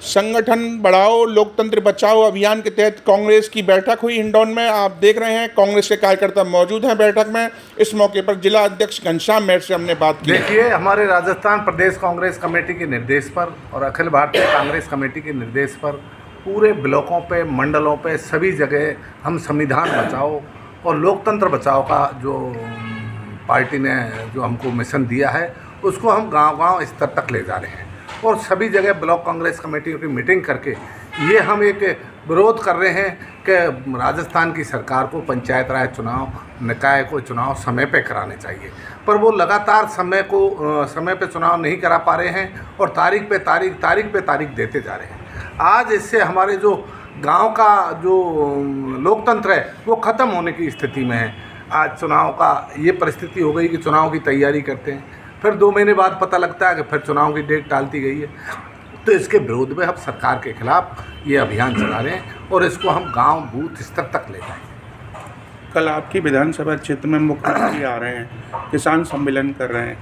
संगठन बढ़ाओ लोकतंत्र बचाओ अभियान के तहत कांग्रेस की बैठक हुई हिंडौन में। आप देख रहे हैं कांग्रेस के कार्यकर्ता मौजूद हैं बैठक में। इस मौके पर जिला अध्यक्ष घनश्याम मेहर से हमने बात की। देखिए, हमारे राजस्थान प्रदेश कांग्रेस कमेटी के निर्देश पर और अखिल भारतीय कांग्रेस कमेटी के निर्देश पर पूरे ब्लॉकों पे, मंडलों पे, सभी जगह हम संविधान बचाओ और लोकतंत्र बचाओ का जो पार्टी ने जो हमको मिशन दिया है उसको हम गांव-गांव स्तर तक ले जा रहे हैं और सभी जगह ब्लॉक कांग्रेस कमेटियों की मीटिंग करके ये हम एक विरोध कर रहे हैं कि राजस्थान की सरकार को पंचायत राज चुनाव, निकाय को चुनाव समय पे कराने चाहिए, पर वो लगातार समय पे चुनाव नहीं करा पा रहे हैं और तारीख पे तारीख देते जा रहे हैं। आज इससे हमारे जो गांव का जो लोकतंत्र है वो ख़त्म होने की स्थिति में है। आज चुनाव का ये परिस्थिति हो गई कि चुनाव की तैयारी करते हैं, फिर 2 महीने बाद पता लगता है कि फिर चुनाव की डेट टालती गई है। तो इसके विरोध में हम सरकार के खिलाफ ये अभियान चला रहे हैं और इसको हम गांव बूथ स्तर तक ले जाएंगे। कल आपकी विधानसभा क्षेत्र में मुख्यमंत्री आ रहे हैं, किसान सम्मेलन कर रहे हैं,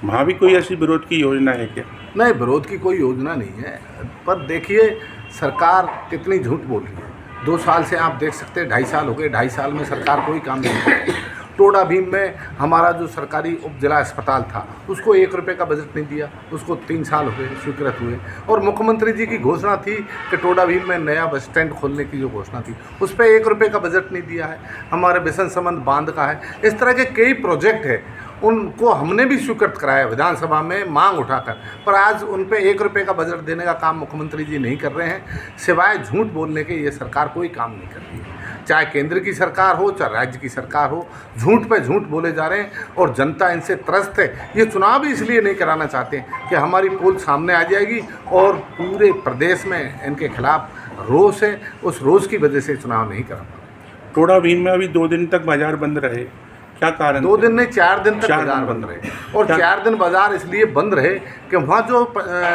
वहाँ भी कोई ऐसी विरोध की योजना है क्या? नहीं, विरोध की कोई योजना नहीं है, पर देखिए सरकार कितनी झूठ बोल रही है। 2 साल से आप देख सकते हैं, 2.5 साल हो गए, 2.5 साल में सरकार कोई काम नहीं कर रही। टोडा भीम में हमारा जो सरकारी उप जिला अस्पताल था उसको 1 रुपये का बजट नहीं दिया, उसको 3 साल हो गए स्वीकृत हुए। और मुख्यमंत्री जी की घोषणा थी कि टोडा भीम में नया बस स्टैंड खोलने की जो घोषणा थी उस पर 1 रुपये का बजट नहीं दिया है। हमारे बिशन संबंध बांध का है, इस तरह के कई प्रोजेक्ट है, उनको हमने भी स्वीकृत कराया विधानसभा में मांग उठाकर, पर आज उन पे 1 रुपये का बजट देने का काम मुख्यमंत्री जी नहीं कर रहे हैं। सिवाय झूठ बोलने के ये सरकार कोई काम नहीं कर रही है। चाहे केंद्र की सरकार हो चाहे राज्य की सरकार हो, झूठ पे झूठ बोले जा रहे हैं और जनता इनसे त्रस्त है। ये चुनाव भी इसलिए नहीं कराना चाहते कि हमारी पोल सामने आ जाएगी और पूरे प्रदेश में इनके खिलाफ रोष है, उस रोष की वजह से चुनाव नहीं करा पा। टोडा भीम में अभी 2 दिन तक बाजार बंद रहे, क्या कारण? 2 दिन नहीं, 4 दिन तक बाजार बंद रहे और 4 दिन बाजार इसलिए बंद रहे कि वहाँ जो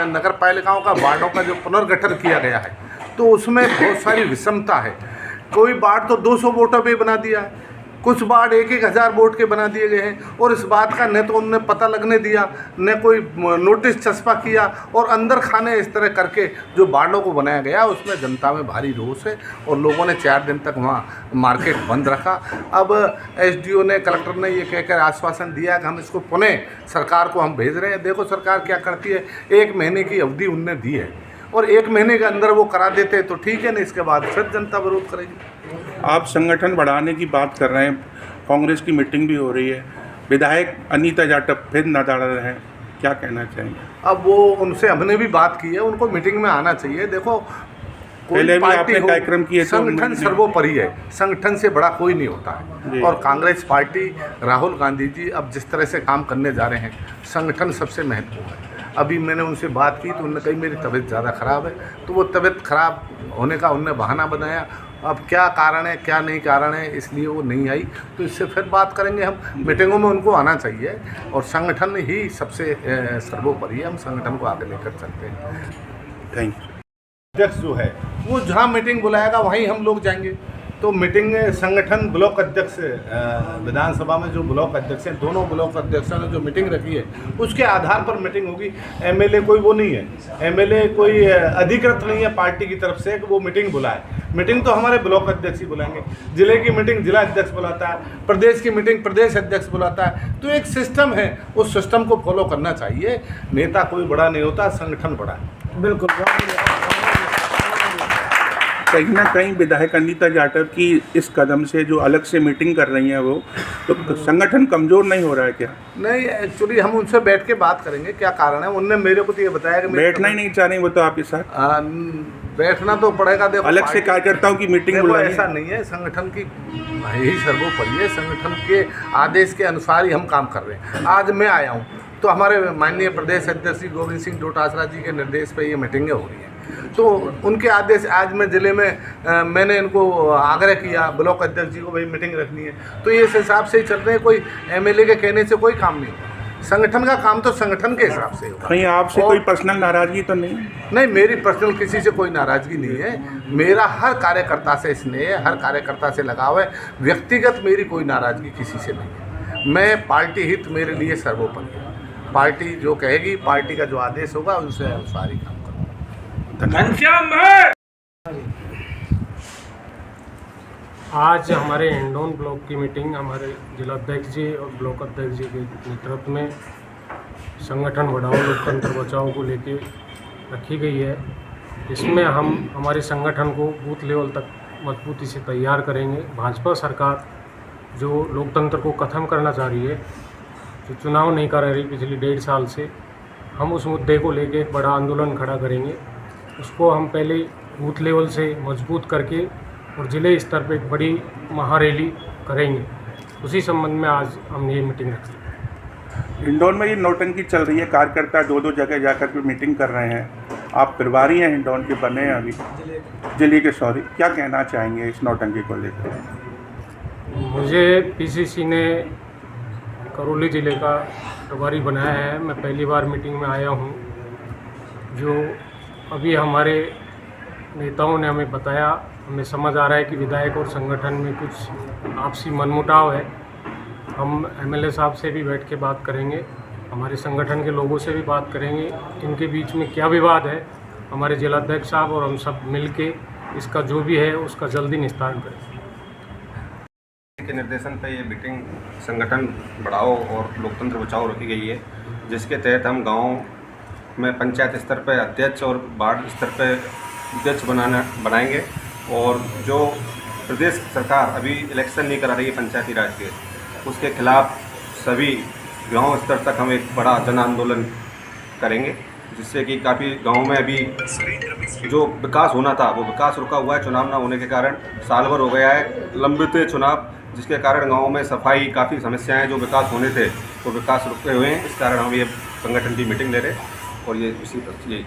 नगर पालिकाओं का वार्डों का जो पुनर्गठन किया गया है तो उसमें बहुत सारी विषमता है। कोई वार्ड तो 200 वोटों पे बना दिया है, कुछ वार्ड 1-1 हज़ार वोट के बना दिए गए हैं और इस बात का न तो उन्होंने पता लगने दिया, न कोई नोटिस चस्पा किया और अंदर खाने इस तरह करके जो वार्डों को बनाया गया उसमें जनता में भारी रोष है और लोगों ने 4 दिन तक वहाँ मार्केट बंद रखा। अब एसडीओ ने, कलेक्टर ने ये कहकर आश्वासन दिया कि हम इसको पुनः सरकार को हम भेज रहे हैं। देखो सरकार क्या करती है, 1 महीने की अवधि उनने दी है और 1 महीने के अंदर वो करा देते तो ठीक है, नहीं इसके बाद फिर जनता विरोध करेगी। आप संगठन बढ़ाने की बात कर रहे हैं, कांग्रेस की मीटिंग भी हो रही है, विधायक अनीता जाटव फिर नदाड़ रहे हैं, क्या कहना चाहेंगे? अब वो उनसे हमने भी बात की है, उनको मीटिंग में आना चाहिए। देखो पहले भी आपने कार्यक्रम किए, संगठन सर्वोपरि है, संगठन से बड़ा कोई नहीं होता है और कांग्रेस पार्टी, राहुल गांधी जी अब जिस तरह से काम करने जा रहे हैं, संगठन सबसे महत्वपूर्ण है। अभी मैंने उनसे बात की तो उन्होंने कही मेरी तबीयत ज़्यादा ख़राब है, तो वो तबीयत ख़राब होने का उनने बहाना बनाया। अब क्या कारण है क्या नहीं कारण है, इसलिए वो नहीं आई, तो इससे फिर बात करेंगे हम। मीटिंगों में उनको आना चाहिए और संगठन ही सबसे सर्वोपरि है, हम संगठन को आगे लेकर चलते हैं। Thank you. अध्यक्ष जो है वो जहाँ मीटिंग बुलाएगा वहीं हम लोग जाएंगे। तो मीटिंग में संगठन ब्लॉक अध्यक्ष, विधानसभा में जो ब्लॉक अध्यक्ष हैं, दोनों ब्लॉक अध्यक्षों ने जो मीटिंग रखी है उसके आधार पर मीटिंग होगी। एमएलए कोई वो नहीं है, एमएलए कोई अधिकृत नहीं है पार्टी की तरफ से कि वो मीटिंग बुलाए। मीटिंग तो हमारे ब्लॉक अध्यक्ष ही बुलाएंगे, जिले की मीटिंग जिला अध्यक्ष बुलाता है, प्रदेश की मीटिंग प्रदेश अध्यक्ष बुलाता है। तो एक सिस्टम है, उस सिस्टम को फॉलो करना चाहिए। नेता कोई बड़ा नहीं होता, संगठन बड़ा है। बिल्कुल। कहीं ना कहीं विधायक अनीता जाटव की इस कदम से जो अलग से मीटिंग कर रही हैं वो, तो संगठन कमज़ोर नहीं हो रहा है क्या? नहीं, एक्चुअली हम उनसे बैठ के बात करेंगे क्या कारण है। उन्होंने मेरे को तो ये बताया कि बैठना ही नहीं चाह रही वो तो आपके साथ। बैठना तो पड़ेगा। देखो अलग से कार्यकर्ताओं की मीटिंग बुलाई, ऐसा नहीं है, संगठन की यही सर्वोपरि है, संगठन के आदेश के अनुसार ही हम काम कर रहे हैं। आज मैं आया हूँ तो हमारे माननीय प्रदेश अध्यक्ष श्री गोविंद सिंह डोटासरा जी के निर्देश पे ये मीटिंगें हो रही हैं, तो उनके आदेश आज मैं ज़िले में मैंने इनको आग्रह किया ब्लॉक अध्यक्ष जी को भाई मीटिंग रखनी है, तो ये इस हिसाब से ही चल रहे हैं। कोई एमएलए के कहने से कोई काम नहीं होता, संगठन का काम तो संगठन के हिसाब से होगा। कहीं आपसे कोई पर्सनल नाराज़गी तो नहीं? नहीं, मेरी पर्सनल किसी से कोई नाराज़गी नहीं है। मेरा हर कार्यकर्ता से स्नेह है, हर कार्यकर्ता से लगाव है। व्यक्तिगत मेरी कोई नाराज़गी किसी से नहीं है। मैं पार्टी हित मेरे लिए सर्वोपरि है। पार्टी जो कहेगी, पार्टी का जो आदेश होगा उनसे अनुसार ही काम करूँगा। धन्यवाद। आज हमारे हिंडौन ब्लॉक की मीटिंग हमारे जिला अध्यक्ष जी और ब्लॉक अध्यक्ष जी के नेतृत्व में संगठन बढ़ाओ लोकतंत्र बचाओ को लेके रखी गई है। इसमें हम हमारे संगठन को बूथ लेवल तक मजबूती से तैयार करेंगे। भाजपा सरकार जो लोकतंत्र को खत्म करना चाह रही है, जो चुनाव नहीं करा रही पिछले 1.5 साल से, हम उस मुद्दे को लेके एक बड़ा आंदोलन खड़ा करेंगे। उसको हम पहले बूथ लेवल से मजबूत करके और ज़िले स्तर पे एक बड़ी महारैली करेंगे। उसी संबंध में आज हमने ये मीटिंग रखी। हिंडौन में ये नौटंकी चल रही है, कार्यकर्ता 2-2 जगह जाकर के मीटिंग कर रहे हैं। आप प्रभारी हैं हिंडौन के, बने हैं अभी जिले के, सॉरी, क्या कहना चाहेंगे इस नौटंकी को लेकर? मुझे पीसीसी ने करौली ज़िले का प्रभारी बनाया है। मैं पहली बार मीटिंग में आया हूँ। जो अभी हमारे नेताओं ने हमें बताया, हमें समझ आ रहा है कि विधायक और संगठन में कुछ आपसी मनमुटाव है। हम एमएलए साहब से भी बैठ के बात करेंगे, हमारे संगठन के लोगों से भी बात करेंगे, इनके बीच में क्या विवाद है, हमारे जिलाध्यक्ष साहब और हम सब मिल के इसका जो भी है उसका जल्दी निस्तारण करेंगे। के निर्देशन पर ये मीटिंग संगठन बढ़ाओ और लोकतंत्र बचाओ रखी गई है, जिसके तहत हम गाँव में पंचायत स्तर पर अध्यक्ष और वार्ड स्तर पर अध्यक्ष बनाएंगे। और जो प्रदेश सरकार अभी इलेक्शन नहीं करा रही है पंचायती राज के, उसके खिलाफ सभी गांव स्तर तक हम एक बड़ा जन आंदोलन करेंगे, जिससे कि काफ़ी गांव में अभी जो विकास होना था वो विकास रुका हुआ है। चुनाव ना होने के कारण साल भर हो गया है लंबित चुनाव, जिसके कारण गाँव में सफाई काफ़ी समस्याएं जो विकास होने थे वो विकास रुके हुए हैं। इस कारण हम ये संगठन की मीटिंग ले रहे हैं और ये इसी पर ये